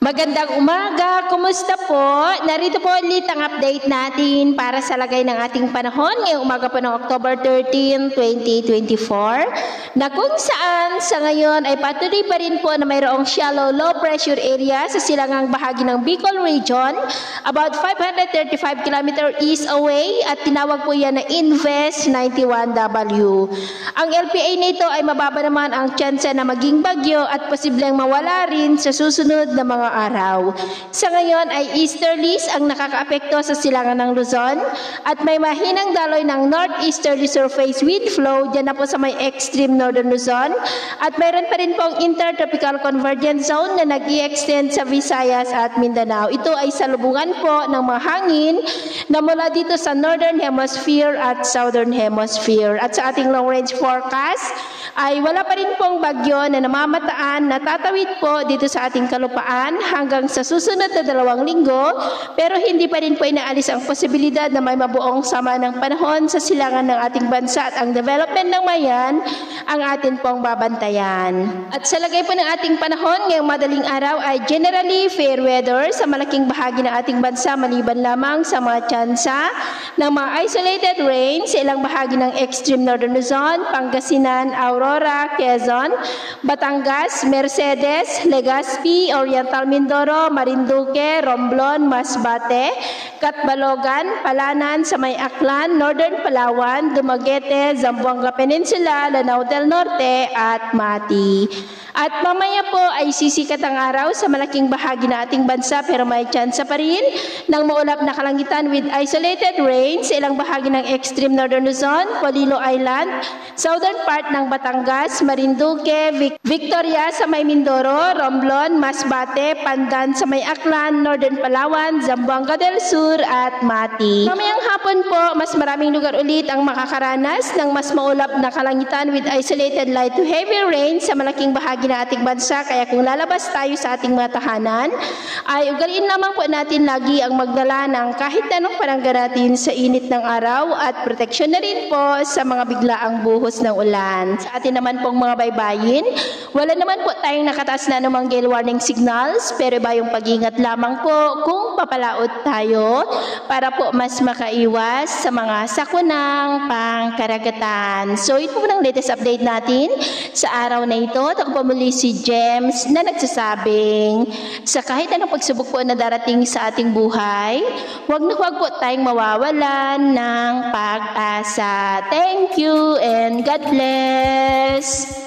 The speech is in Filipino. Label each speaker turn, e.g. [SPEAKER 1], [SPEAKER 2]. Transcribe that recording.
[SPEAKER 1] Magandang umaga, kumusta po? Narito po ulit ang update natin para sa lagay ng ating panahon ngayong umaga po ng October 13, 2024 na kung saan sa ngayon ay patuloy pa rin po na mayroong shallow low pressure area sa silangang bahagi ng Bicol Region about 535 km east away at tinawag po yan na Invest 91W. Ang LPA nito ay mababa naman ang tsansa na maging bagyo at posibleng mawala rin sa susunod na mga araw. Sa ngayon ay easterlies ang nakakaapekto sa silangan ng Luzon at may mahinang daloy ng northeasterly surface wind flow dyan na po sa may extreme northern Luzon at mayroon pa rin pong intertropical convergence zone na nag-i-extend sa Visayas at Mindanao. Ito ay salubungan po ng mga hangin na mula dito sa northern hemisphere at southern hemisphere. At sa ating long range forecast ay wala pa rin pong bagyo na namamataan na tatawid po dito sa ating kalupaan hanggang sa susunod na 2 linggo, pero hindi pa rin po inaalis ang posibilidad na may mabuong sama ng panahon sa silangan ng ating bansa at ang development ng mayan ang atin pong babantayan. At sa lagay po ng ating panahon ngayong madaling araw ay generally fair weather sa malaking bahagi ng ating bansa maliban lamang sa mga tsansa ng mga isolated rain sa ilang bahagi ng extreme northern Luzon, Pangasinan, Aurora, Quezon, Batangas, Mercedes, Legazpi, Oriental Mindoro, Marinduque, Romblon, Masbate, Catbalogan, Palanan, sa may Aklan, Northern Palawan, Dumaguete, Zamboanga Peninsula, Lanao del Norte at Mati. At mamaya po ay sisikat ang araw sa malaking bahagi ng ating bansa pero may tsansa pa rin ng maulap na kalangitan with isolated rain sa ilang bahagi ng extreme northern Luzon, Polillo Island, southern part ng Batangas, Marinduque, Victoria sa may Mindoro, Romblon, Masbate, Pandan sa may Aklan, Northern Palawan, Zamboanga del Sur at Mati. Mamayang hapon po, mas maraming lugar ulit ang makakaranas ng mas maulap na kalangitan with isolated light to heavy rain sa malaking bahagi ng ating bansa. Kaya kung lalabas tayo sa ating mga tahanan, ay ugaliin lamang po natin lagi ang magdala ng kahit anong pananggaratin sa init ng araw at proteksyon na rin po sa mga biglaang buhos ng ulan. Sa atin naman pong mga baybayin, wala naman po tayong nakataas na anumang gale warning signals, pero iba yung pag-ingat lamang po kung papalaot tayo para po mas makaiwas sa mga sakunang pangkaragatan. So ito po ang latest update natin sa araw na ito. Ako po muli si James na nagsasabing sa kahit anong pagsubok po na darating sa ating buhay, huwag na huwag po tayong mawawalan ng pag-asa. Thank you and God bless!